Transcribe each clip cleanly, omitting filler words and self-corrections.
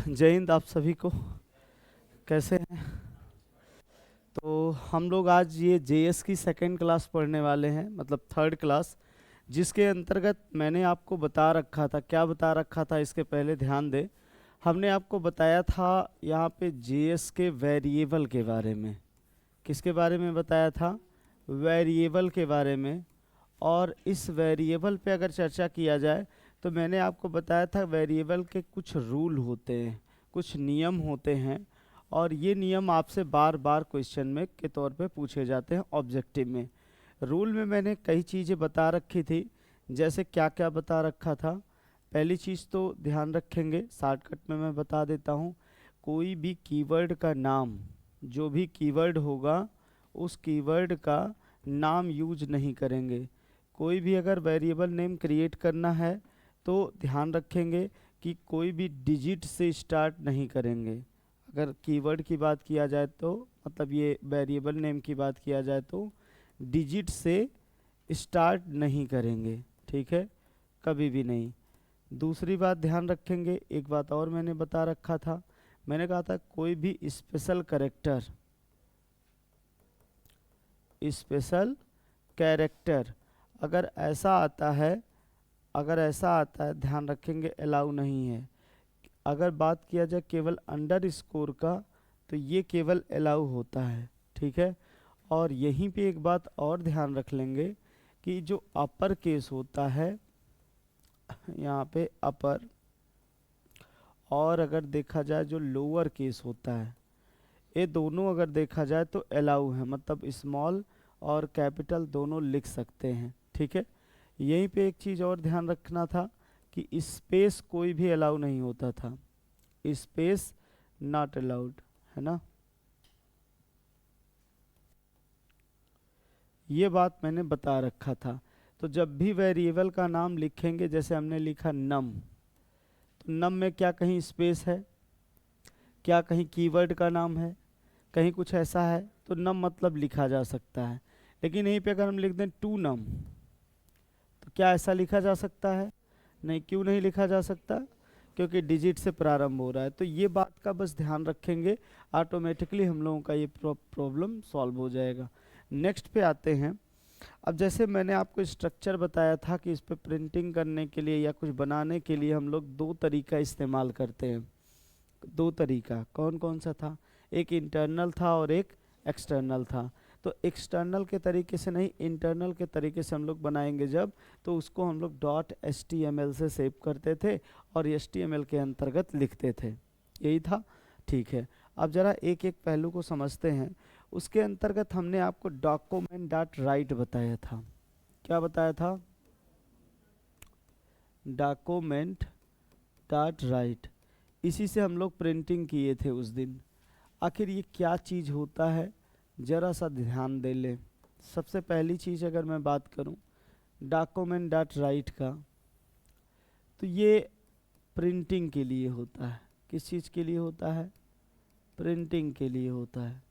जय हिंद आप सभी को। कैसे हैं? तो हम लोग आज ये जेएस की सेकंड क्लास पढ़ने वाले हैं, मतलब थर्ड क्लास, जिसके अंतर्गत मैंने आपको बता रखा था। क्या बता रखा था इसके पहले ध्यान दें। हमने आपको बताया था यहाँ पे जेएस के वेरिएबल के बारे में। किसके बारे में बताया था? वेरिएबल के बारे में। और इस वेरिएबल पे अगर चर्चा किया जाए तो मैंने आपको बताया था वेरिएबल के कुछ रूल होते हैं, कुछ नियम होते हैं, और ये नियम आपसे बार बार क्वेश्चन में के तौर पे पूछे जाते हैं ऑब्जेक्टिव में। रूल में मैंने कई चीज़ें बता रखी थी। जैसे क्या क्या बता रखा था? पहली चीज़ तो ध्यान रखेंगे, शॉर्टकट में मैं बता देता हूँ। कोई भी कीवर्ड का नाम, जो भी कीवर्ड होगा उस कीवर्ड का नाम यूज नहीं करेंगे। कोई भी अगर वेरिएबल नेम क्रिएट करना है तो ध्यान रखेंगे कि कोई भी डिजिट से स्टार्ट नहीं करेंगे। अगर कीवर्ड की बात किया जाए तो, मतलब ये वेरिएबल नेम की बात किया जाए तो डिजिट से स्टार्ट नहीं करेंगे, ठीक है? कभी भी नहीं। दूसरी बात ध्यान रखेंगे, एक बात और मैंने बता रखा था। मैंने कहा था कोई भी स्पेशल कैरेक्टर अगर ऐसा आता है ध्यान रखेंगे अलाउ नहीं है। अगर बात किया जाए केवल अंडर स्कोर का तो ये केवल अलाउ होता है, ठीक है? और यहीं पे एक बात और ध्यान रख लेंगे कि जो अपर केस होता है यहाँ पे अपर, और अगर देखा जाए जो लोअर केस होता है, ये दोनों अगर देखा जाए तो अलाउ है, मतलब स्मॉल और कैपिटल दोनों लिख सकते हैं, ठीक है? यहीं पे एक चीज़ और ध्यान रखना था कि स्पेस कोई भी अलाउ नहीं होता था। स्पेस नॉट अलाउड, है ना? ये बात मैंने बता रखा था। तो जब भी वेरिएबल का नाम लिखेंगे, जैसे हमने लिखा नम, तो नम में क्या कहीं स्पेस है? क्या कहीं कीवर्ड का नाम है? कहीं कुछ ऐसा है तो नम मतलब लिखा जा सकता है। लेकिन यहीं पे अगर हम लिख दें टू नम, तो क्या ऐसा लिखा जा सकता है? नहीं। क्यों नहीं लिखा जा सकता? क्योंकि डिजिट से प्रारंभ हो रहा है। तो ये बात का बस ध्यान रखेंगे, ऑटोमेटिकली हम लोगों का ये प्रॉब्लम सॉल्व हो जाएगा। नेक्स्ट पे आते हैं। अब जैसे मैंने आपको स्ट्रक्चर बताया था कि इस पे प्रिंटिंग करने के लिए या कुछ बनाने के लिए हम लोग दो तरीका इस्तेमाल करते हैं। दो तरीका कौन कौन सा था? एक इंटरनल था और एक एक्सटर्नल था। तो एक्सटर्नल के तरीके से नहीं, इंटरनल के तरीके से हम लोग बनाएंगे जब, तो उसको हम लोग .html से सेव करते थे और HTML के अंतर्गत लिखते थे। यही था, ठीक है? अब ज़रा एक एक पहलू को समझते हैं। उसके अंतर्गत हमने आपको document.write बताया था। क्या बताया था? document.write। इसी से हम लोग प्रिंटिंग किए थे उस दिन। आखिर ये क्या चीज़ होता है, ज़रा सा ध्यान दे ले। सबसे पहली चीज़ अगर मैं बात करूं document.write का, तो ये प्रिंटिंग के लिए होता है। किस चीज़ के लिए होता है? प्रिंटिंग के लिए होता है।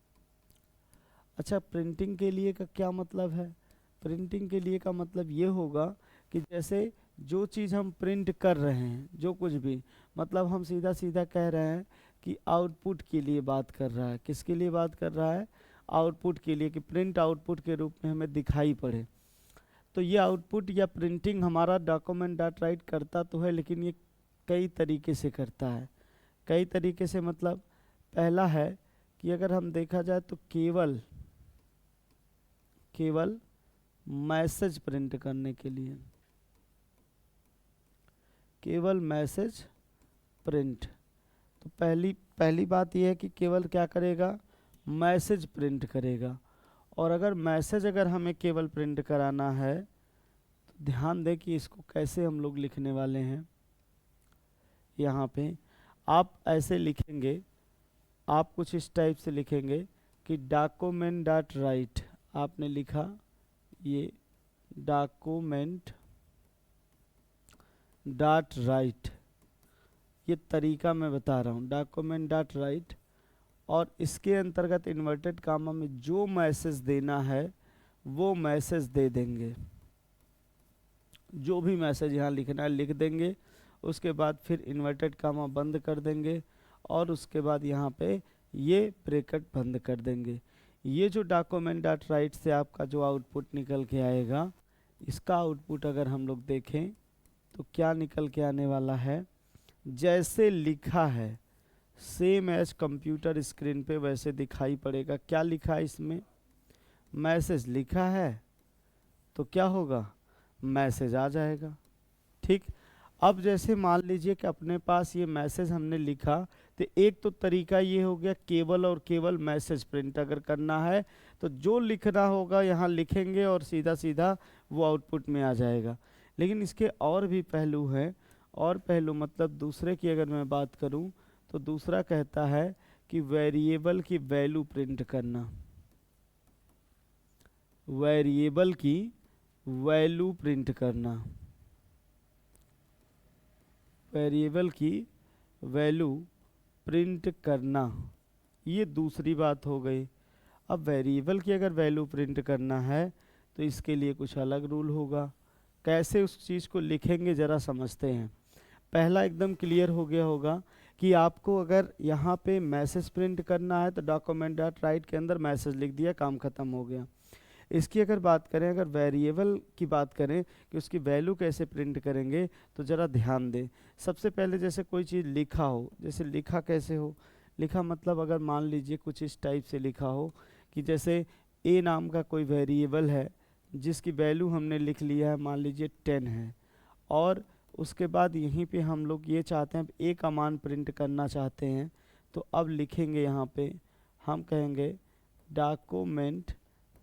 अच्छा, प्रिंटिंग के लिए का क्या मतलब है? प्रिंटिंग के लिए का मतलब ये होगा कि जैसे जो चीज़ हम प्रिंट कर रहे हैं, जो कुछ भी, मतलब हम सीधा सीधा कह रहे हैं कि आउटपुट के लिए बात कर रहा है। किसके लिए बात कर रहा है? आउटपुट के लिए, कि प्रिंट आउटपुट के रूप में हमें दिखाई पड़े। तो ये आउटपुट या प्रिंटिंग हमारा document.write करता तो है, लेकिन ये कई तरीके से करता है। कई तरीके से मतलब, पहला है कि अगर हम देखा जाए तो केवल मैसेज प्रिंट करने के लिए, केवल मैसेज प्रिंट। तो पहली बात यह है कि केवल क्या करेगा? मैसेज प्रिंट करेगा। और अगर हमें केवल प्रिंट कराना है तो ध्यान दें कि इसको कैसे हम लोग लिखने वाले हैं। यहाँ पे आप ऐसे लिखेंगे, आप कुछ इस टाइप से लिखेंगे कि document.write, आपने लिखा ये document.write, ये तरीका मैं बता रहा हूँ, document.write। और इसके अंतर्गत इन्वर्टेड कामा में जो मैसेज देना है वो मैसेज दे देंगे। जो भी मैसेज यहाँ लिखना है लिख देंगे। उसके बाद फिर इन्वर्टेड कामा बंद कर देंगे और उसके बाद यहाँ पे ये ब्रैकेट बंद कर देंगे। ये जो डॉक्यूमेंट डॉट राइट से आपका जो आउटपुट निकल के आएगा, इसका आउटपुट अगर हम लोग देखें तो क्या निकल के आने वाला है, जैसे लिखा है सेम एज कंप्यूटर स्क्रीन पे वैसे दिखाई पड़ेगा। क्या लिखा है इसमें, मैसेज लिखा है, तो क्या होगा, मैसेज आ जाएगा। ठीक, अब जैसे मान लीजिए कि अपने पास ये मैसेज हमने लिखा, तो एक तो तरीका ये हो गया केवल और केवल मैसेज प्रिंट अगर करना है तो जो लिखना होगा यहाँ लिखेंगे और सीधा सीधा वो आउटपुट में आ जाएगा। लेकिन इसके और भी पहलू हैं, और पहलू मतलब दूसरे की अगर मैं बात करूँ तो दूसरा कहता है कि वेरिएबल की वैल्यू प्रिंट करना, वेरिएबल की वैल्यू प्रिंट करना, वेरिएबल की वैल्यू प्रिंट करना, ये दूसरी बात हो गई। अब वेरिएबल की अगर वैल्यू प्रिंट करना है तो इसके लिए कुछ अलग रूल होगा। कैसे उस चीज़ को लिखेंगे ज़रा समझते हैं। पहला एकदम क्लियर हो गया होगा कि आपको अगर यहाँ पे मैसेज प्रिंट करना है तो डॉक्यूमेंट डॉट राइट के अंदर मैसेज लिख दिया, काम ख़त्म हो गया। इसकी अगर बात करें, अगर वेरिएबल की बात करें कि उसकी वैल्यू कैसे प्रिंट करेंगे, तो ज़रा ध्यान दें। सबसे पहले जैसे कोई चीज़ लिखा हो, जैसे लिखा कैसे हो, लिखा मतलब अगर मान लीजिए कुछ इस टाइप से लिखा हो कि जैसे ए नाम का कोई वेरिएबल है जिसकी वैल्यू हमने लिख लिया है, मान लीजिए 10 है, और उसके बाद यहीं पे हम लोग ये चाहते हैं ए का मान प्रिंट करना चाहते हैं, तो अब लिखेंगे यहाँ पे, हम कहेंगे डॉक्यूमेंट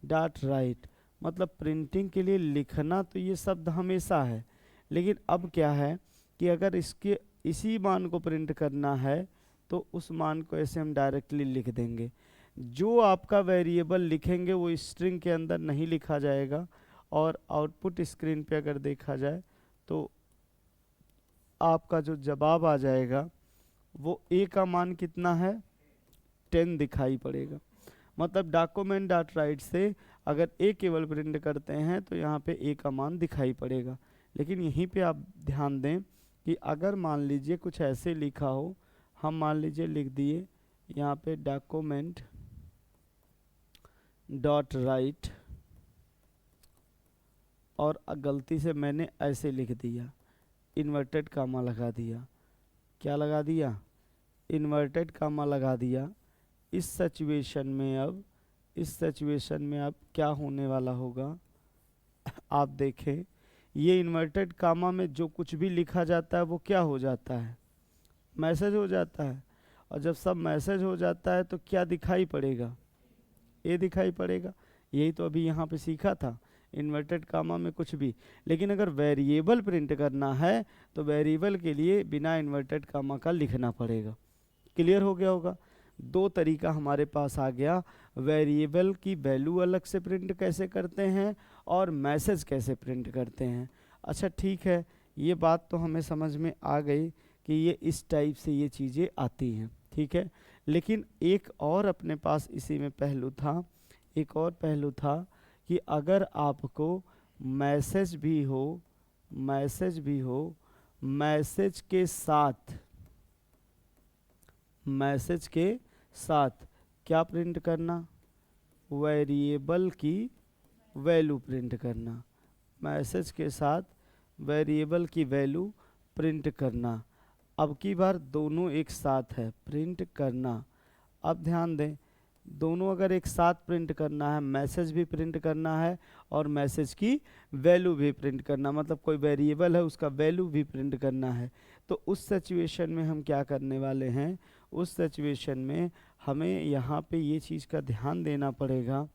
डॉट राइट, मतलब प्रिंटिंग के लिए लिखना तो ये शब्द हमेशा है, लेकिन अब क्या है कि अगर इसके इसी मान को प्रिंट करना है तो उस मान को ऐसे हम डायरेक्टली लिख देंगे। जो आपका वेरिएबल लिखेंगे वो स्ट्रिंग के अंदर नहीं लिखा जाएगा, और आउटपुट स्क्रीन पे अगर देखा जाए तो आपका जो जवाब आ जाएगा वो ए का मान कितना है, 10 दिखाई पड़ेगा। मतलब डॉक्यूमेंट डॉट राइट से अगर ए केवल प्रिंट करते हैं तो यहाँ पे ए का मान दिखाई पड़ेगा। लेकिन यहीं पे आप ध्यान दें कि अगर मान लीजिए कुछ ऐसे लिखा हो, हम मान लीजिए लिख दिए यहाँ पे डॉक्यूमेंट डॉट राइट, और गलती से मैंने ऐसे लिख दिया, इन्वर्टेड कामा लगा दिया। क्या लगा दिया, इन्वर्टेड कामा लगा दिया। इस सिचुएशन में अब क्या होने वाला होगा, आप देखें, ये इन्वर्टेड कामा में जो कुछ भी लिखा जाता है वो क्या हो जाता है, मैसेज हो जाता है। और जब सब मैसेज हो जाता है तो क्या दिखाई पड़ेगा, ए दिखाई पड़ेगा। यही तो अभी यहाँ पे सीखा था, इन्वर्टेड कामा में कुछ भी। लेकिन अगर वेरिएबल प्रिंट करना है तो वेरिएबल के लिए बिना इन्वर्टेड कामा का लिखना पड़ेगा। क्लियर हो गया होगा। दो तरीका हमारे पास आ गया, वेरिएबल की वैल्यू अलग से प्रिंट कैसे करते हैं और मैसेज कैसे प्रिंट करते हैं। अच्छा ठीक है, ये बात तो हमें समझ में आ गई कि ये इस टाइप से ये चीज़ें आती हैं, ठीक है। लेकिन एक और अपने पास इसी में पहलू था, एक और पहलू था कि अगर आपको मैसेज भी हो, मैसेज के साथ क्या प्रिंट करना, वेरिएबल की वैल्यू प्रिंट करना, मैसेज के साथ वेरिएबल की वैल्यू प्रिंट करना। अब की बार दोनों एक साथ है, प्रिंट करना। अब ध्यान दें, दोनों अगर एक साथ प्रिंट करना है, मैसेज भी प्रिंट करना है और मैसेज की वैल्यू भी प्रिंट करना, मतलब कोई वेरिएबल है उसका वैल्यू भी प्रिंट करना है, तो उस सिचुएशन में हम क्या करने वाले हैं, उस सिचुएशन में हमें यहाँ पे ये चीज़ का ध्यान देना पड़ेगा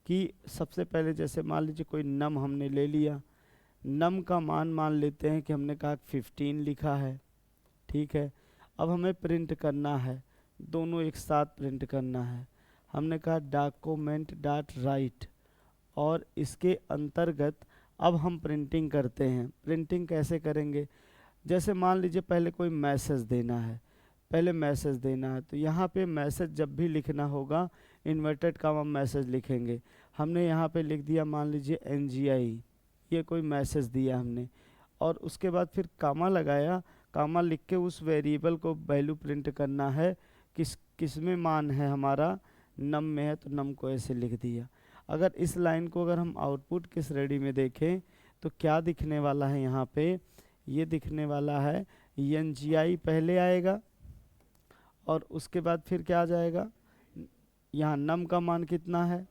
कि सबसे पहले जैसे मान लीजिए कोई नम हमने ले लिया, नम का मान लेते हैं कि हमने कहा 15 लिखा है, ठीक है। अब हमें प्रिंट करना है, दोनों एक साथ प्रिंट करना है। हमने कहा डॉक्यूमेंट डॉट राइट, और इसके अंतर्गत अब हम प्रिंटिंग करते हैं। प्रिंटिंग कैसे करेंगे, जैसे मान लीजिए पहले कोई मैसेज देना है, तो यहाँ पे मैसेज जब भी लिखना होगा इन्वर्टेड कामा मैसेज लिखेंगे। हमने यहाँ पे लिख दिया मान लीजिए NGI, ये कोई मैसेज दिया हमने, और उसके बाद फिर कामा लगाया, कामा लिख के उस वेरिएबल को वैल्यू प्रिंट करना है, किस में मान है हमारा, नम में है, तो नम को ऐसे लिख दिया। अगर इस लाइन को अगर हम आउटपुट की श्रेणी में देखें तो क्या दिखने वाला है यहाँ पे, ये दिखने वाला है NGI पहले आएगा और उसके बाद फिर क्या आ जाएगा, यहाँ नम का मान कितना है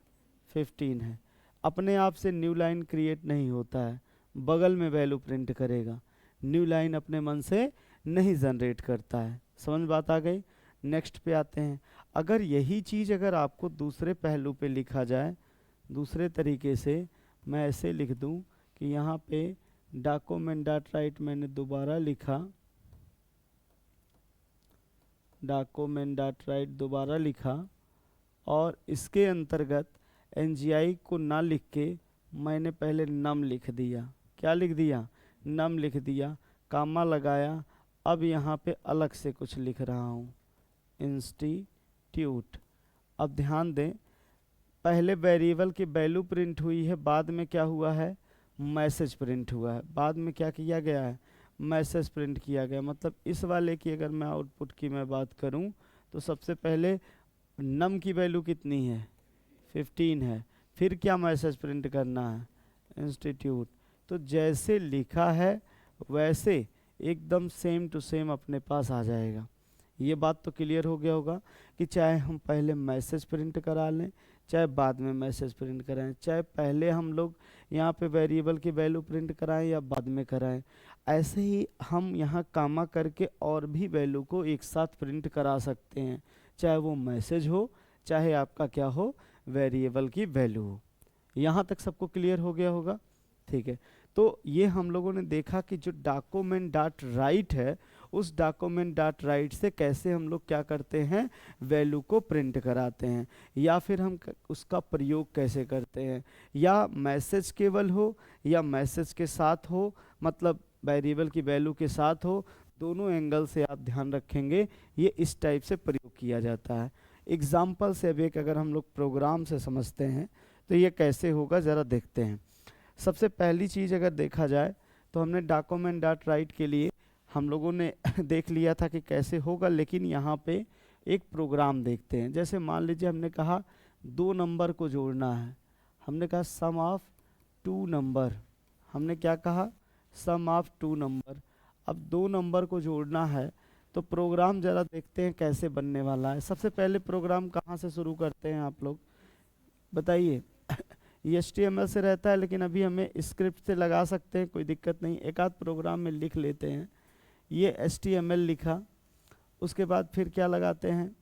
15 है। अपने आप से न्यू लाइन क्रिएट नहीं होता है, बगल में वैल्यू प्रिंट करेगा, न्यू लाइन अपने मन से नहीं जनरेट करता है। समझ बात आ गई। नेक्स्ट पे आते हैं। अगर यही चीज़ अगर आपको दूसरे पहलू पे लिखा जाए, दूसरे तरीके से मैं ऐसे लिख दूं कि यहाँ पे डॉक्यूमेंट डॉट राइट मैंने दोबारा लिखा, डॉक्यूमेंट डॉट राइट दोबारा लिखा और इसके अंतर्गत NGI को ना लिख के मैंने पहले नम लिख दिया। क्या लिख दिया, नम लिख दिया, कामा लगाया। अब यहाँ पे अलग से कुछ लिख रहा हूँ, इंस्टीट्यूट। अब ध्यान दें, पहले वेरिएबल की वैल्यू प्रिंट हुई है, बाद में क्या हुआ है, मैसेज प्रिंट हुआ है। बाद में क्या किया गया है, मैसेज प्रिंट किया गया। मतलब इस वाले की अगर मैं आउटपुट की मैं बात करूं तो सबसे पहले नम की वैल्यू कितनी है 15 है, फिर क्या मैसेज प्रिंट करना है, इंस्टीट्यूट। तो जैसे लिखा है वैसे एकदम सेम टू सेम अपने पास आ जाएगा। ये बात तो क्लियर हो गया होगा कि चाहे हम पहले मैसेज प्रिंट करा लें, चाहे बाद में मैसेज प्रिंट कराएं, चाहे पहले हम लोग यहाँ पे वेरिएबल की वैल्यू प्रिंट कराएं या बाद में कराएं, ऐसे ही हम यहाँ कामा करके और भी वैल्यू को एक साथ प्रिंट करा सकते हैं, चाहे वो मैसेज हो चाहे आपका क्या हो, वेरिएबल की वैल्यू हो। यहाँ तक सबको क्लियर हो गया होगा। ठीक है, तो ये हम लोगों ने देखा कि जो डॉक्यूमेंट डॉट राइट है, उस डॉक्यूमेंट डॉट राइट से कैसे हम लोग क्या करते हैं, वैल्यू को प्रिंट कराते हैं, या फिर हम उसका प्रयोग कैसे करते हैं, या मैसेज केवल हो या मैसेज के साथ हो, मतलब वेरिएबल की वैल्यू के साथ हो, दोनों एंगल से आप ध्यान रखेंगे ये इस टाइप से प्रयोग किया जाता है। एग्जाम्पल से अब एक अगर हम लोग प्रोग्राम से समझते हैं तो ये कैसे होगा ज़रा देखते हैं। सबसे पहली चीज़ अगर देखा जाए तो हमने डॉक्यूमेंट डॉट राइट के लिए हम लोगों ने देख लिया था कि कैसे होगा, लेकिन यहाँ पे एक प्रोग्राम देखते हैं। जैसे मान लीजिए हमने कहा 2 नंबर को जोड़ना है, हमने कहा सम ऑफ 2 नंबर, हमने क्या कहा, सम ऑफ 2 नंबर। अब 2 नंबर को जोड़ना है तो प्रोग्राम ज़रा देखते हैं कैसे बनने वाला है। सबसे पहले प्रोग्राम कहाँ से शुरू करते हैं आप लोग बताइए। ये HTML से रहता है, लेकिन अभी हमें स्क्रिप्ट से लगा सकते हैं, कोई दिक्कत नहीं। एक आध प्रोग्राम में लिख लेते हैं। ये HTML लिखा, उसके बाद फिर क्या लगाते हैं,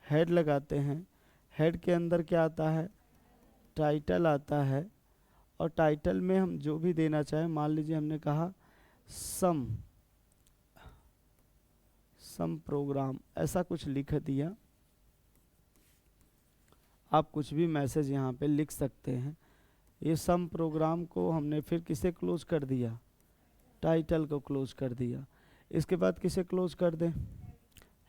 हेड लगाते हैं। हेड के अंदर क्या आता है, टाइटल आता है, और टाइटल में हम जो भी देना चाहें, मान लीजिए हमने कहा सम प्रोग्राम, ऐसा कुछ लिख दिया। आप कुछ भी मैसेज यहाँ पे लिख सकते हैं। ये सम प्रोग्राम को हमने फिर किसे क्लोज कर दिया, टाइटल को क्लोज कर दिया। इसके बाद किसे क्लोज कर दें,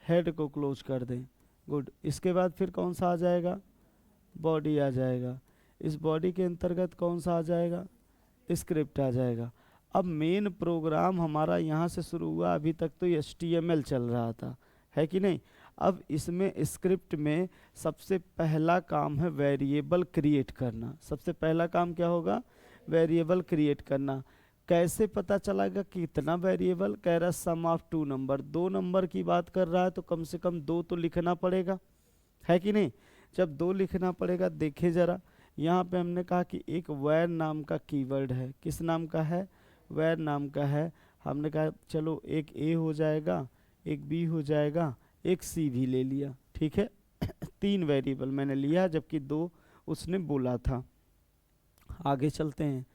हेड को क्लोज कर दें। गुड। इसके बाद फिर कौन सा आ जाएगा, बॉडी आ जाएगा। इस बॉडी के अंतर्गत कौन सा आ जाएगा, स्क्रिप्ट आ जाएगा। अब मेन प्रोग्राम हमारा यहाँ से शुरू हुआ, अभी तक तो HTML चल रहा था, है कि नहीं। अब इसमें स्क्रिप्ट में सबसे पहला काम है वेरिएबल क्रिएट करना। सबसे पहला काम क्या होगा, वेरिएबल क्रिएट करना। कैसे पता चलेगा कि इतना वेरिएबल, कह रहा सम ऑफ 2 नंबर, 2 नंबर की बात कर रहा है तो कम से कम 2 तो लिखना पड़ेगा, है कि नहीं। जब 2 लिखना पड़ेगा, देखे ज़रा यहाँ पे हमने कहा कि एक where नाम का कीवर्ड है। किस नाम का है, where नाम का है। हमने कहा चलो एक A हो जाएगा, एक B हो जाएगा, एक C भी ले लिया, ठीक है। 3 वेरिएबल मैंने लिया, जबकि 2 उसने बोला था। आगे चलते हैं।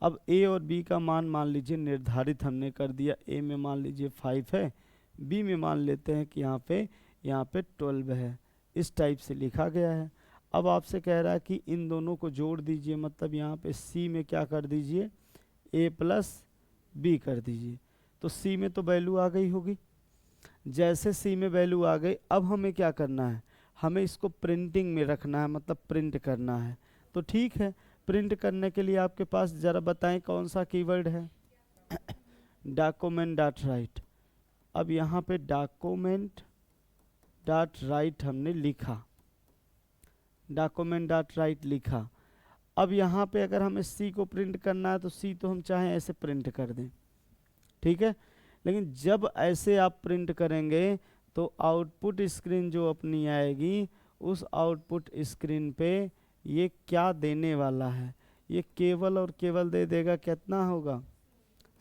अब A और B का मान लीजिए निर्धारित हमने कर दिया। A में मान लीजिए 5 है, B में मान लेते हैं कि यहाँ पे 12 है। इस टाइप से लिखा गया है। अब आपसे कह रहा है कि इन दोनों को जोड़ दीजिए, मतलब यहाँ पे C में क्या कर दीजिए, A प्लस B कर दीजिए। तो C में तो वैल्यू आ गई होगी। जैसे C में वैल्यू आ गई, अब हमें क्या करना है, हमें इसको प्रिंटिंग में रखना है, मतलब प्रिंट करना है। तो ठीक है, प्रिंट करने के लिए आपके पास ज़रा बताएं कौन सा कीवर्ड है, डॉक्यूमेंट डॉट राइट। अब यहाँ पे डॉक्यूमेंट डॉट राइट हमने लिखा, डॉक्यूमेंट डॉट राइट लिखा। अब यहाँ पे अगर हमें सी को प्रिंट करना है तो सी तो हम चाहें ऐसे प्रिंट कर दें, ठीक है। लेकिन जब ऐसे आप प्रिंट करेंगे तो आउटपुट स्क्रीन जो अपनी आएगी, उस आउटपुट स्क्रीन पे ये क्या देने वाला है, ये केवल और केवल दे देगा, कितना होगा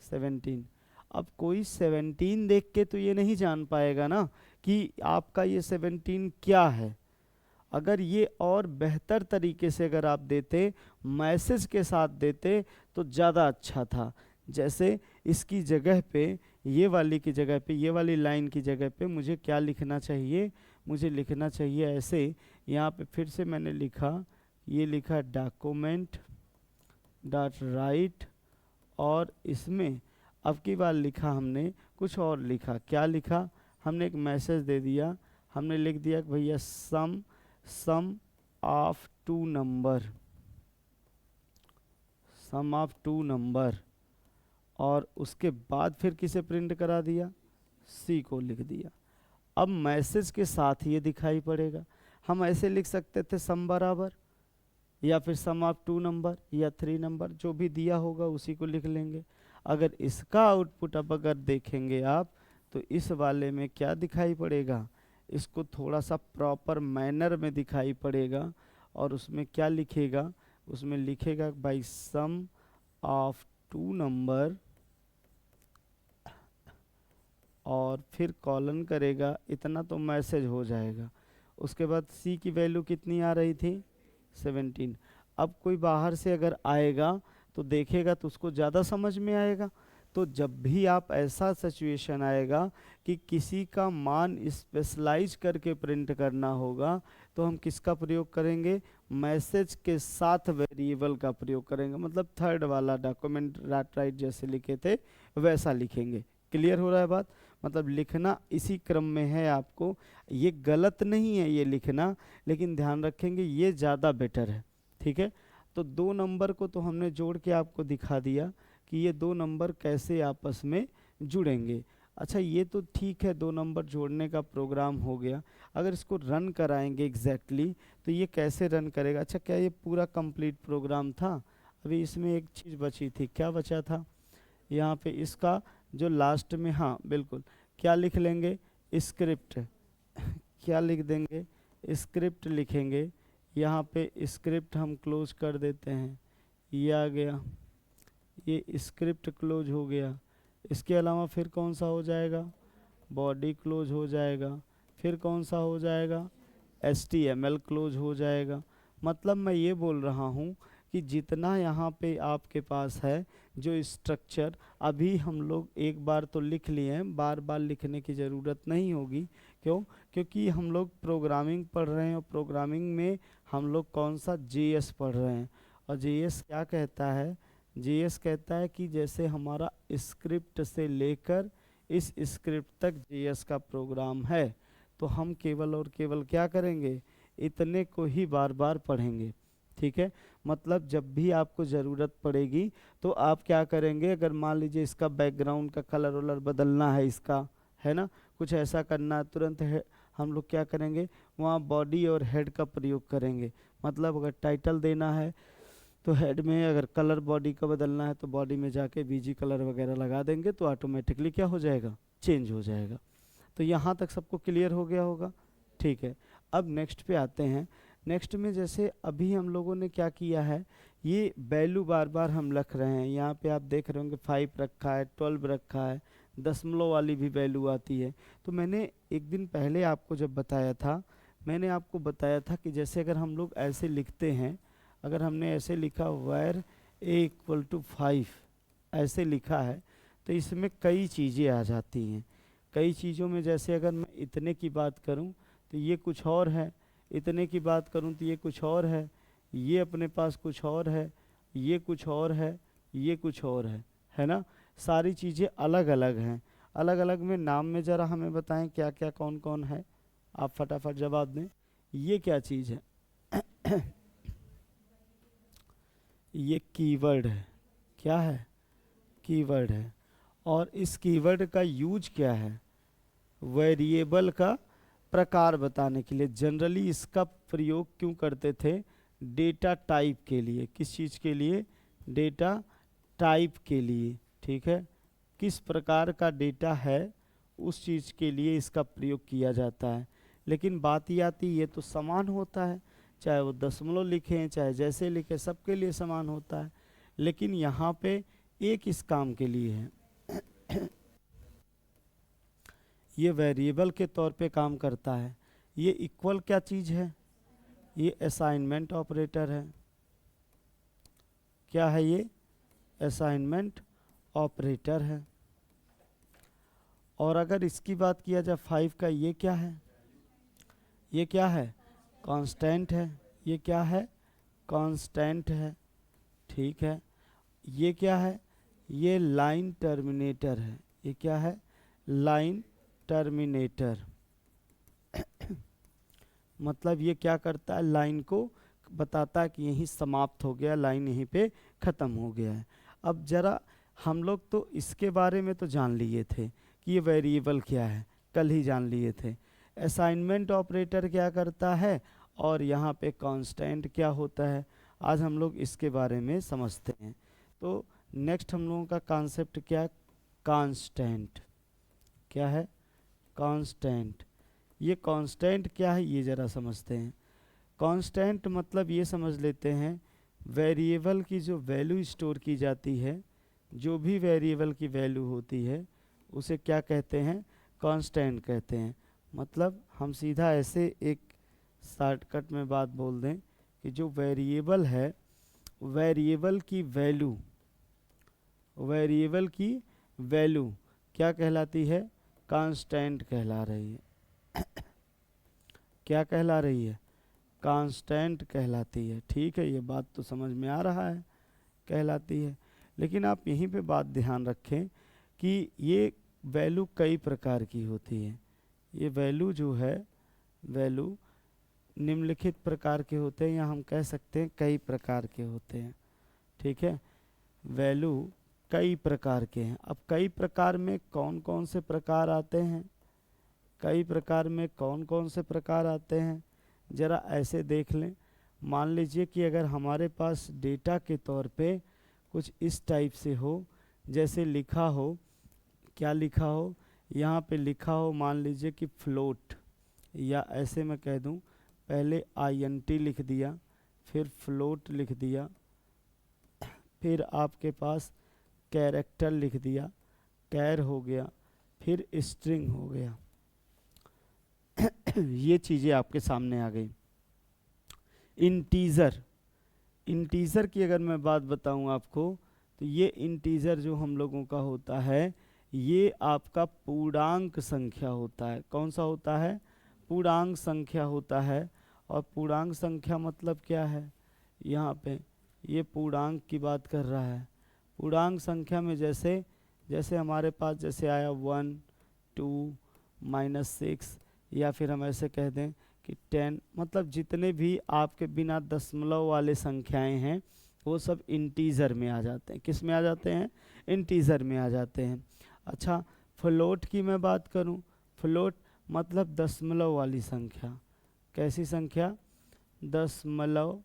17। अब कोई 17 देख के तो ये नहीं जान पाएगा ना कि आपका ये 17 क्या है। अगर ये और बेहतर तरीके से अगर आप देते, मैसेज के साथ देते तो ज़्यादा अच्छा था। जैसे इसकी जगह पे, ये वाली की जगह पे, ये वाली लाइन की जगह पे मुझे क्या लिखना चाहिए, मुझे लिखना चाहिए ऐसे, यहाँ पे फिर से मैंने लिखा, ये लिखा डॉक्यूमेंट डॉट राइट, और इसमें अब की बार लिखा हमने कुछ और लिखा, क्या लिखा, हमने एक मैसेज दे दिया, हमने लिख दिया कि भैया sum of two number, sum of two number, और उसके बाद फिर किसे प्रिंट करा दिया, सी को लिख दिया। अब मैसेज के साथ ये दिखाई पड़ेगा। हम ऐसे लिख सकते थे सम बराबर, या फिर सम ऑफ टू नंबर या 3 नंबर, जो भी दिया होगा उसी को लिख लेंगे। अगर इसका आउटपुट अब अगर देखेंगे आप, तो इस वाले में क्या दिखाई पड़ेगा, इसको थोड़ा सा प्रॉपर मैनर में दिखाई पड़ेगा, और उसमें क्या लिखेगा, उसमें लिखेगा by sum of two number, और फिर कॉलन करेगा, इतना तो मैसेज हो जाएगा। उसके बाद सी की वैल्यू कितनी आ रही थी 17। अब कोई बाहर से अगर आएगा तो देखेगा तो उसको ज़्यादा समझ में आएगा। तो जब भी आप ऐसा सिचुएशन आएगा कि किसी का मान स्पेशलाइज करके प्रिंट करना होगा, तो हम किसका प्रयोग करेंगे, मैसेज के साथ वेरिएबल का प्रयोग करेंगे। मतलब थर्ड वाला डॉक्यूमेंट डॉट राइट जैसे लिखे थे वैसा लिखेंगे। क्लियर हो रहा है बात, मतलब लिखना इसी क्रम में है आपको, ये गलत नहीं है ये लिखना, लेकिन ध्यान रखेंगे ये ज़्यादा बेटर है, ठीक है। तो 2 नंबर को तो हमने जोड़ के आपको दिखा दिया कि ये 2 नंबर कैसे आपस में जुड़ेंगे। अच्छा, ये तो ठीक है, 2 नंबर जोड़ने का प्रोग्राम हो गया। अगर इसको रन कराएंगे एग्जैक्टली तो ये कैसे रन करेगा। अच्छा, क्या ये पूरा कंप्लीट प्रोग्राम था, अभी इसमें एक चीज़ बची थी, क्या बचा था यहाँ पे, इसका जो लास्ट में, हाँ बिल्कुल, क्या लिख लेंगे, स्क्रिप्ट क्या लिख देंगे, स्क्रिप्ट लिखेंगे। यहाँ पे स्क्रिप्ट हम क्लोज कर देते हैं, ये आ गया, ये स्क्रिप्ट क्लोज हो गया। इसके अलावा फिर कौन सा हो जाएगा, बॉडी क्लोज हो जाएगा, फिर कौन सा हो जाएगा, HTML क्लोज हो जाएगा। मतलब मैं ये बोल रहा हूँ कि जितना यहाँ पे आपके पास है जो स्ट्रक्चर, अभी हम लोग एक बार तो लिख लिए हैं, बार बार लिखने की ज़रूरत नहीं होगी। क्यों, क्योंकि हम लोग प्रोग्रामिंग पढ़ रहे हैं, और प्रोग्रामिंग में हम लोग कौन सा JS पढ़ रहे हैं। और JS क्या कहता है, JS कहता है कि जैसे हमारा स्क्रिप्ट से लेकर इस स्क्रिप्ट तक JS का प्रोग्राम है, तो हम केवल और केवल क्या करेंगे, इतने को ही बार बार पढ़ेंगे, ठीक है। मतलब जब भी आपको ज़रूरत पड़ेगी तो आप क्या करेंगे, अगर मान लीजिए इसका बैकग्राउंड का कलर वलर बदलना है, इसका है ना, कुछ ऐसा करना है, तुरंत है हम लोग क्या करेंगे, वहाँ बॉडी और हेड का प्रयोग करेंगे। मतलब अगर टाइटल देना है तो हेड में, अगर कलर बॉडी का बदलना है तो बॉडी में जाके BG कलर वगैरह लगा देंगे, तो ऑटोमेटिकली क्या हो जाएगा, चेंज हो जाएगा। तो यहाँ तक सबको क्लियर हो गया होगा, ठीक है। अब नेक्स्ट पे आते हैं। नेक्स्ट में जैसे अभी हम लोगों ने क्या किया है, ये वैल्यू बार बार हम रख रहे हैं। यहाँ पे आप देख रहे होंगे 5 रखा है, 12 रखा है, दशमलव वाली भी वैल्यू आती है। तो मैंने एक दिन पहले आपको जब बताया था, मैंने आपको बताया था कि जैसे अगर हम लोग ऐसे लिखते हैं, अगर हमने ऐसे लिखा where a = 5 ऐसे लिखा है, तो इसमें कई चीज़ें आ जाती हैं। कई चीज़ों में जैसे अगर मैं इतने की बात करूं तो ये कुछ और है, इतने की बात करूं तो ये कुछ और है, ये अपने पास कुछ और है, ये कुछ और है, ये कुछ और है ना। सारी चीज़ें अलग अलग हैं। अलग अलग में नाम में ज़रा हमें बताएं क्या क्या कौन कौन है, आप फटाफट जवाब दें। ये क्या चीज़ है ये कीवर्ड है, क्या है, कीवर्ड है। और इस कीवर्ड का यूज क्या है, वेरिएबल का प्रकार बताने के लिए। जनरली इसका प्रयोग क्यों करते थे? डेटा टाइप के लिए। किस चीज़ के लिए? डेटा टाइप के लिए। ठीक है, किस प्रकार का डेटा है उस चीज़ के लिए इसका प्रयोग किया जाता है। लेकिन बात ये आती, ये तो समान होता है, चाहे वो दशमलव लिखें चाहे जैसे लिखें, सबके लिए समान होता है। लेकिन यहाँ पे एक इस काम के लिए है ये वेरिएबल के तौर पे काम करता है। ये इक्वल क्या चीज़ है? ये असाइनमेंट ऑपरेटर है। क्या है ये? असाइनमेंट ऑपरेटर है। और अगर इसकी बात किया जाए 5 का, ये क्या है? ये क्या है? कांस्टेंट है। ये क्या है? कांस्टेंट है। ठीक है, ये क्या है? ये लाइन टर्मिनेटर है। ये क्या है? Line terminator. मतलब ये क्या करता है? लाइन को बताता है कि यहीं समाप्त हो गया, लाइन यहीं पे ख़त्म हो गया है। अब जरा हम लोग तो इसके बारे में तो जान लिए थे कि ये वेरिएबल क्या है, कल ही जान लिए थे। असाइनमेंट ऑपरेटर क्या करता है और यहाँ पे कांस्टेंट क्या होता है, आज हम लोग इसके बारे में समझते हैं। तो नेक्स्ट हम लोगों का कॉन्सेप्ट क्या? कांस्टेंट। क्या है? कांस्टेंट। ये कांस्टेंट क्या है ये ज़रा समझते हैं। कांस्टेंट मतलब ये समझ लेते हैं, वेरिएबल की जो वैल्यू स्टोर की जाती है, जो भी वेरिएबल की वैल्यू होती है उसे क्या कहते हैं? कांस्टेंट कहते हैं। मतलब हम सीधा ऐसे एक शॉर्टकट में बात बोल दें कि जो वेरिएबल है, वेरिएबल की वैल्यू, वेरिएबल की वैल्यू क्या कहलाती है? कांस्टेंट कहला रही है। क्या कहला रही है? कांस्टेंट कहलाती है। ठीक है, ये बात तो समझ में आ रहा है, कहलाती है। लेकिन आप यहीं पे बात ध्यान रखें कि ये वैल्यू कई प्रकार की होती है। ये वैल्यू जो है, वैल्यू निम्नलिखित प्रकार के होते हैं, या हम कह सकते हैं कई प्रकार के होते हैं। ठीक है, वैल्यू कई प्रकार के हैं। अब कई प्रकार में कौन कौन से प्रकार आते हैं? कई प्रकार में कौन कौन से प्रकार आते हैं ज़रा ऐसे देख लें। मान लीजिए कि अगर हमारे पास डेटा के तौर पे कुछ इस टाइप से हो, जैसे लिखा हो, क्या लिखा हो? यहाँ पे लिखा हो मान लीजिए कि फ्लोट, या ऐसे मैं कह दूँ, पहले INT लिख दिया, फिर फ्लोट लिख दिया, फिर आपके पास कैरेक्टर लिख दिया, कैर हो गया, फिर स्ट्रिंग हो गया। ये चीज़ें आपके सामने आ गई। इंटीज़र, इंटीज़र की अगर मैं बात बताऊं आपको, तो ये इंटीज़र जो हम लोगों का होता है, ये आपका पूर्णांक संख्या होता है। कौन सा होता है? पूर्णांक संख्या होता है। और पूर्णांक संख्या मतलब क्या है? यहाँ पे ये पूर्णांक की बात कर रहा है। पूर्णांक संख्या में जैसे जैसे हमारे पास जैसे आया 1, 2, -6, या फिर हम ऐसे कह दें कि 10, मतलब जितने भी आपके बिना दशमलव वाले संख्याएं हैं वो सब इंटीज़र में आ जाते हैं। किस में आ जाते हैं? इंटीज़र में आ जाते हैं। अच्छा, फ्लोट की मैं बात करूं, फ्लोट मतलब दशमलव वाली संख्या। कैसी संख्या? दशमलव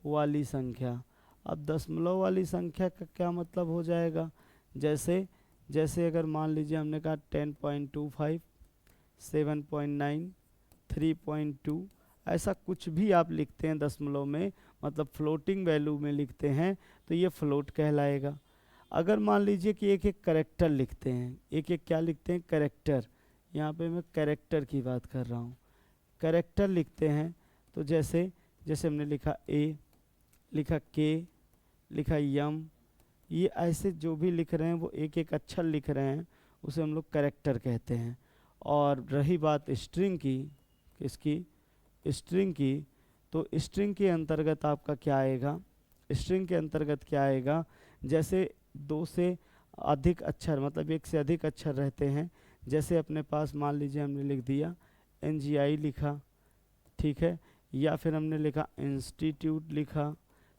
वाली संख्या। अब दशमलव वाली संख्या का क्या मतलब हो जाएगा? जैसे जैसे अगर मान लीजिए हमने कहा 10.25, 7.9, 3.2, ऐसा कुछ भी आप लिखते हैं दशमलव में, मतलब फ्लोटिंग वैल्यू में लिखते हैं, तो ये फ्लोट कहलाएगा। अगर मान लीजिए कि एक एक करेक्टर लिखते हैं, एक एक क्या लिखते हैं? करेक्टर। यहाँ पे मैं करेक्टर की बात कर रहा हूँ। करेक्टर लिखते हैं तो जैसे जैसे हमने लिखा ए, लिखा के, लिखा यम, ये ऐसे जो भी लिख रहे हैं वो एक एक अक्षर लिख रहे हैं, उसे हम लोग करेक्टर कहते हैं। और रही बात स्ट्रिंग की, किसकी? स्ट्रिंग की, तो स्ट्रिंग के अंतर्गत आपका क्या आएगा? स्ट्रिंग के अंतर्गत क्या आएगा? जैसे 2 से अधिक अक्षर, मतलब 1 से अधिक अक्षर रहते हैं, जैसे अपने पास मान लीजिए हमने लिख दिया NGI लिखा, ठीक है, या फिर हमने लिखा इंस्टीट्यूट लिखा,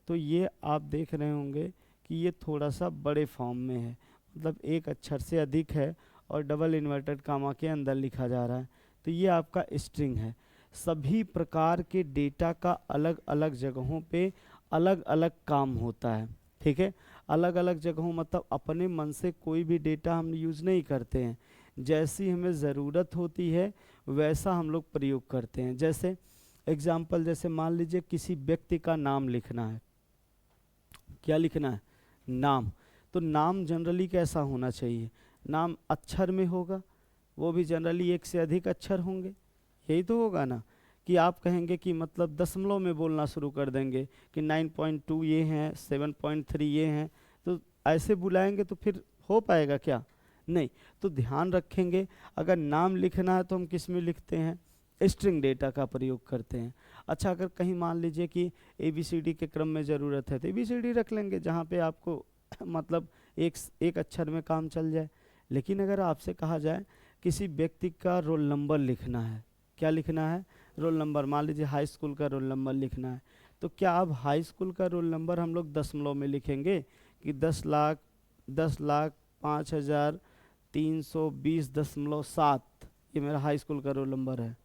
तो ये आप देख रहे होंगे कि ये थोड़ा सा बड़े फॉर्म में है, मतलब एक अक्षर से अधिक है और डबल इन्वर्टेड कामा के अंदर लिखा जा रहा है। तो ये आपका स्ट्रिंग है। सभी प्रकार के डेटा का अलग अलग जगहों पे अलग अलग काम होता है, ठीक है। अलग अलग जगहों मतलब अपने मन से कोई भी डेटा हम यूज़ नहीं करते हैं, जैसी हमें ज़रूरत होती है वैसा हम लोग प्रयोग करते हैं। जैसे एग्जाम्पल, जैसे मान लीजिए किसी व्यक्ति का नाम लिखना है, क्या लिखना है, नाम। तो नाम जनरली कैसा होना चाहिए, नाम अक्षर में होगा, वो भी जनरली एक से अधिक अक्षर होंगे, यही तो होगा ना। कि आप कहेंगे कि मतलब दशमलव में बोलना शुरू कर देंगे कि 9.2 ये हैं, 7.3 ये हैं, तो ऐसे बुलाएंगे तो फिर हो पाएगा क्या, नहीं। तो ध्यान रखेंगे, अगर नाम लिखना है तो हम किस में लिखते हैं, स्ट्रिंग डेटा का प्रयोग करते हैं। अच्छा, अगर कहीं मान लीजिए कि ABCD के क्रम में ज़रूरत है तो ABCD रख लेंगे, जहाँ पे आपको मतलब एक अक्षर में काम चल जाए। लेकिन अगर आपसे कहा जाए किसी व्यक्ति का रोल नंबर लिखना है, क्या लिखना है, रोल नंबर, मान लीजिए हाई स्कूल का रोल नंबर लिखना है, तो क्या अब हाई स्कूल का रोल नंबर हम लोग दशमलव में लिखेंगे कि 10,05,320.7, ये मेरा हाई स्कूल का रोल नंबर है।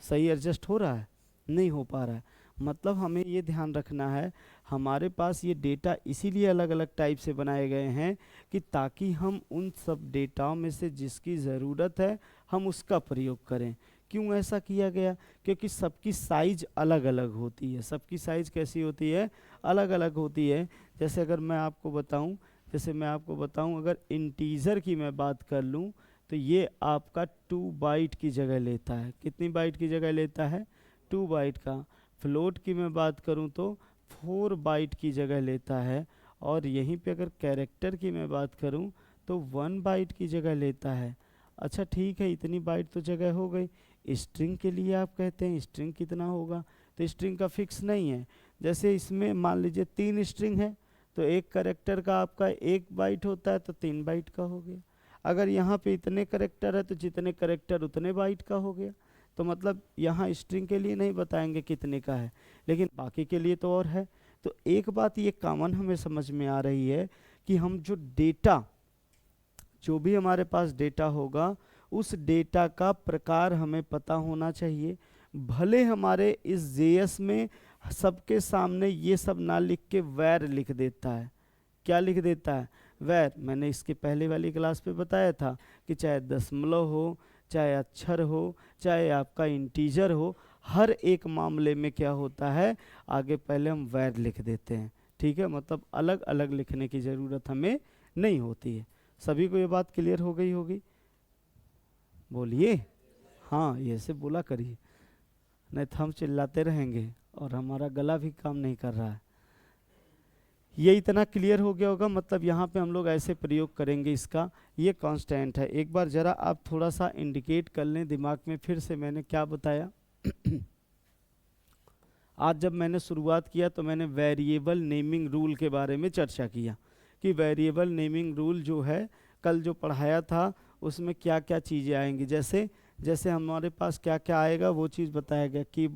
सही एडजस्ट हो रहा है, नहीं हो पा रहा है। मतलब हमें ये ध्यान रखना है, हमारे पास ये डेटा इसीलिए अलग अलग टाइप से बनाए गए हैं कि ताकि हम उन सब डेटाओं में से जिसकी ज़रूरत है हम उसका प्रयोग करें। क्यों ऐसा किया गया, क्योंकि सबकी साइज अलग अलग होती है। सबकी साइज कैसी होती है, अलग अलग होती है। जैसे अगर मैं आपको बताऊं, अगर इंटीजर की मैं बात कर लूं तो ये आपका 2 बाइट की जगह लेता है। कितनी बाइट की जगह लेता है, 2 बाइट का। फ्लोट की मैं बात करूं तो 4 बाइट की जगह लेता है। और यहीं पे अगर कैरेक्टर की मैं बात करूं तो 1 बाइट की जगह लेता है। अच्छा ठीक है, इतनी बाइट तो जगह हो गई। स्ट्रिंग के लिए आप कहते हैं स्ट्रिंग कितना होगा, तो स्ट्रिंग का फिक्स नहीं है। जैसे इसमें मान लीजिए 3 स्ट्रिंग है तो एक कैरेक्टर का आपका 1 बाइट होता है, तो 3 बाइट का हो गया। अगर यहाँ पे इतने कैरेक्टर है तो जितने कैरेक्टर उतने बाइट का हो गया। तो मतलब यहाँ स्ट्रिंग के लिए नहीं बताएंगे कितने का है, लेकिन बाकी के लिए तो और है। तो एक बात ये कॉमन हमें समझ में आ रही है कि हम जो भी हमारे पास डेटा होगा उस डेटा का प्रकार हमें पता होना चाहिए। भले हमारे इस JS में सबके सामने ये सब ना लिख के वैर लिख देता है, क्या लिख देता है, वैर। मैंने इसके पहले वाली क्लास पे बताया था कि चाहे दशमलव हो, चाहे अक्षर हो, चाहे आपका इंटीजर हो, हर एक मामले में क्या होता है, आगे पहले हम वैर लिख देते हैं, ठीक है। मतलब अलग अलग लिखने की ज़रूरत हमें नहीं होती है। सभी को ये बात क्लियर हो गई होगी, बोलिए हाँ, ये से बोला करिए, नहीं तो हम चिल्लाते रहेंगे और हमारा गला भी काम नहीं कर रहा है। ये इतना क्लियर हो गया होगा, मतलब यहाँ पे हम लोग ऐसे प्रयोग करेंगे इसका। ये कांस्टेंट है, एक बार ज़रा आप थोड़ा सा इंडिकेट कर लें दिमाग में फिर से मैंने क्या बताया। आज जब मैंने शुरुआत किया तो मैंने वेरिएबल नेमिंग रूल के बारे में चर्चा किया कि वेरिएबल नेमिंग रूल जो है कल जो पढ़ाया था उसमें क्या क्या चीज़ें आएंगी। जैसे हमारे पास क्या क्या आएगा वो चीज़ बताया गया कि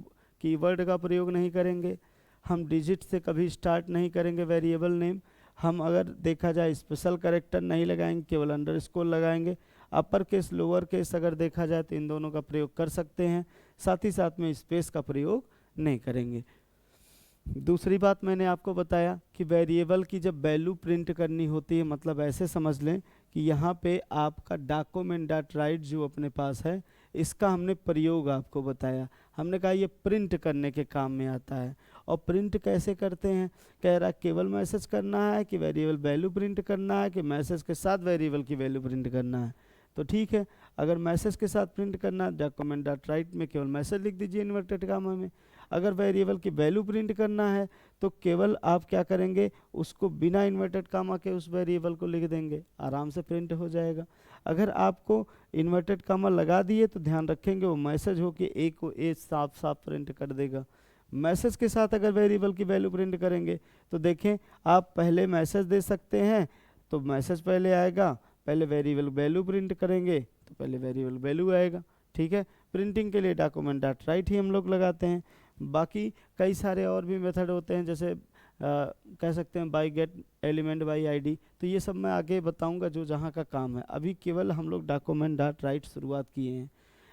कीवर्ड का प्रयोग नहीं करेंगे, हम डिजिट से कभी स्टार्ट नहीं करेंगे वेरिएबल नेम, हम अगर देखा जाए स्पेशल कैरेक्टर नहीं लगाएंगे, केवल अंडरस्कोर लगाएंगे। अपर केस लोअर केस अगर देखा जाए तो इन दोनों का प्रयोग कर सकते हैं, साथ ही साथ में स्पेस का प्रयोग नहीं करेंगे। दूसरी बात मैंने आपको बताया कि वेरिएबल की जब वैल्यू प्रिंट करनी होती है, मतलब ऐसे समझ लें कि यहाँ पे आपका डॉक्यूमेंट डॉट राइट जो अपने पास है इसका हमने प्रयोग आपको बताया। हमने कहा ये प्रिंट करने के काम में आता है। और प्रिंट कैसे करते हैं, कह रहा केवल मैसेज करना है कि वेरिएबल वैल्यू प्रिंट करना है कि मैसेज के साथ वेरिएबल की वैल्यू प्रिंट करना है। तो ठीक है, अगर मैसेज के साथ प्रिंट करना है डॉक्यूमेंट डॉट राइट में केवल मैसेज लिख दीजिए इन्वर्टेड कामा में। अगर वेरिएबल की वैल्यू प्रिंट करना है तो केवल आप क्या करेंगे, उसको बिना इन्वर्टेड कामा के उस वेरिएबल को लिख देंगे, आराम से प्रिंट हो जाएगा। अगर आपको इन्वर्टेड कामा लगा दिए तो ध्यान रखेंगे वो मैसेज हो कि ए को ए साफ साफ प्रिंट कर देगा। मैसेज के साथ अगर वेरिएबल की वैल्यू प्रिंट करेंगे तो देखें आप पहले मैसेज दे सकते हैं तो मैसेज पहले आएगा, पहले वेरिएबल वैल्यू प्रिंट करेंगे तो पहले वेरिएबल वैल्यू आएगा, ठीक है। प्रिंटिंग के लिए डॉक्यूमेंट डॉट राइट ही हम लोग लगाते हैं। बाकी कई सारे और भी मेथड होते हैं, जैसे कह सकते हैं by gate element by ID. तो ये सब मैं आगे बताऊंगा जो जहाँ का काम है, अभी केवल हम लोग डॉक्यूमेंट डॉट राइट शुरुआत किए हैं।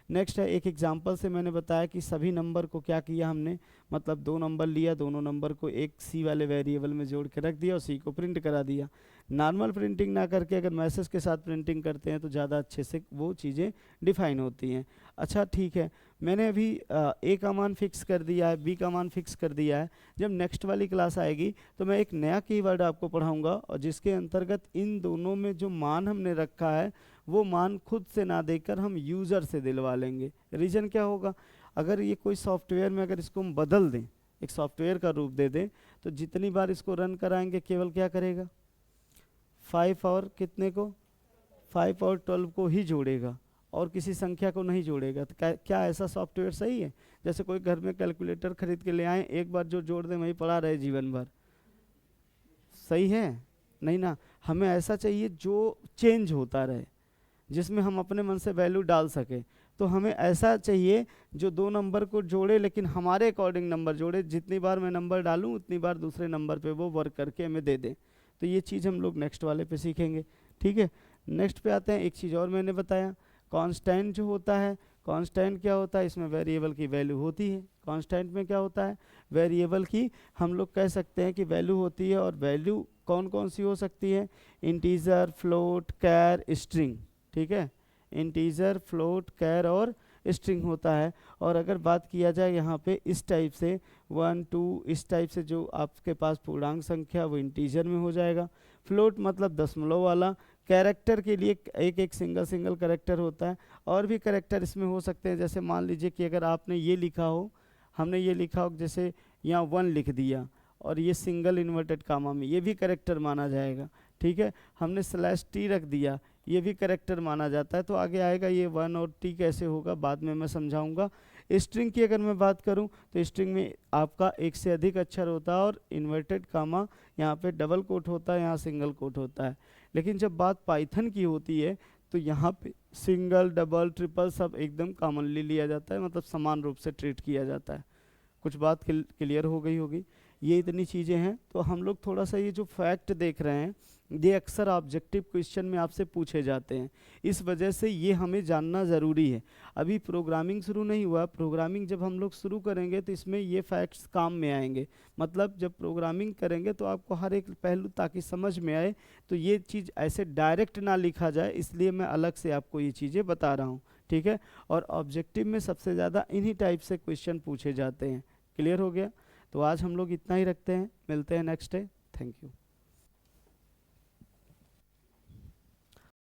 नेक्स्ट है, एक एग्जांपल से मैंने बताया कि सभी नंबर को क्या किया हमने, मतलब दो नंबर लिया, दोनों नंबर को एक सी वाले वेरिएबल में जोड़ के रख दिया और सी को प्रिंट करा दिया। नॉर्मल प्रिंटिंग ना करके अगर मैसेज के साथ प्रिंटिंग करते हैं तो ज़्यादा अच्छे से वो चीज़ें डिफाइन होती हैं। अच्छा ठीक है, मैंने अभी ए का मान फिक्स कर दिया है, बी का मान फिक्स कर दिया है। जब नेक्स्ट वाली क्लास आएगी तो मैं एक नया कीवर्ड आपको पढ़ाऊंगा और जिसके अंतर्गत इन दोनों में जो मान हमने रखा है वो मान खुद से ना देकर हम यूज़र से दिलवा लेंगे। रीज़न क्या होगा, अगर ये कोई सॉफ्टवेयर में अगर इसको हम बदल दें, एक सॉफ्टवेयर का रूप दे दें, तो जितनी बार इसको रन कराएंगे केवल क्या करेगा, 5 और कितने को, 5 और 12 को ही जोड़ेगा और किसी संख्या को नहीं जोड़ेगा। तो क्या ऐसा सॉफ्टवेयर सही है? जैसे कोई घर में कैलकुलेटर खरीद के ले आए, एक बार जो जोड़ दें वही पड़ा रहे जीवन भर, सही है? नहीं ना, हमें ऐसा चाहिए जो चेंज होता रहे, जिसमें हम अपने मन से वैल्यू डाल सके। तो हमें ऐसा चाहिए जो दो नंबर को जोड़े लेकिन हमारे अकॉर्डिंग नंबर जोड़े, जितनी बार मैं नंबर डालूं उतनी बार दूसरे नंबर पे वो वर्क करके हमें दे दे। तो ये चीज़ हम लोग नेक्स्ट वाले पे सीखेंगे, ठीक है। नेक्स्ट पे आते हैं, एक चीज़ और मैंने बताया, कांस्टेंट जो होता है, कांस्टेंट क्या होता है, इसमें वेरिएबल की वैल्यू होती है। कांस्टेंट में क्या होता है, वेरिएबल की हम लोग कह सकते हैं कि वैल्यू होती है, और वैल्यू कौन कौन सी हो सकती है, इंटीजर, फ्लोट, कैर, स्ट्रिंग, ठीक है। इंटीजर, फ्लोट, कैर और स्ट्रिंग होता है। और अगर बात किया जाए यहाँ पे इस टाइप से 1 2 इस टाइप से जो आपके पास पूर्णांक संख्या वो इंटीजर में हो जाएगा। फ्लोट मतलब दशमलव वाला। कैरेक्टर के लिए एक एक सिंगल कैरेक्टर होता है, और भी कैरेक्टर इसमें हो सकते हैं। जैसे मान लीजिए कि अगर आपने ये लिखा हो, हमने ये लिखा हो, जैसे यहाँ 1 लिख दिया और ये सिंगल इन्वर्टेड कामा में, ये भी कैरेक्टर माना जाएगा, ठीक है। हमने /t रख दिया, ये भी कैरेक्टर माना जाता है। तो आगे आएगा ये 1 और t कैसे होगा बाद में मैं समझाऊंगा। स्ट्रिंग की अगर मैं बात करूं तो स्ट्रिंग में आपका एक से अधिक अक्षर होता है और इन्वर्टेड कामा यहाँ पे डबल कोट होता है, यहाँ सिंगल कोट होता है। लेकिन जब बात पाइथन की होती है तो यहाँ पे सिंगल, डबल, ट्रिपल सब एकदम कॉमनली लिया जाता है, मतलब समान रूप से ट्रीट किया जाता है। कुछ बात क्लियर हो गई होगी। ये इतनी चीज़ें हैं। तो हम लोग थोड़ा सा ये जो फैक्ट देख रहे हैं ये अक्सर ऑब्जेक्टिव क्वेश्चन में आपसे पूछे जाते हैं, इस वजह से ये हमें जानना ज़रूरी है। अभी प्रोग्रामिंग शुरू नहीं हुआ, प्रोग्रामिंग जब हम लोग शुरू करेंगे तो इसमें ये फैक्ट्स काम में आएंगे। मतलब जब प्रोग्रामिंग करेंगे तो आपको हर एक पहलू ताकि समझ में आए, तो ये चीज़ ऐसे डायरेक्ट ना लिखा जाए, इसलिए मैं अलग से आपको ये चीज़ें बता रहा हूँ, ठीक है। और ऑब्जेक्टिव में सबसे ज़्यादा इन्हीं टाइप से क्वेश्चन पूछे जाते हैं। क्लियर हो गया? तो आज हम लोग इतना ही रखते हैं, मिलते हैं नेक्स्ट डे। Thank you.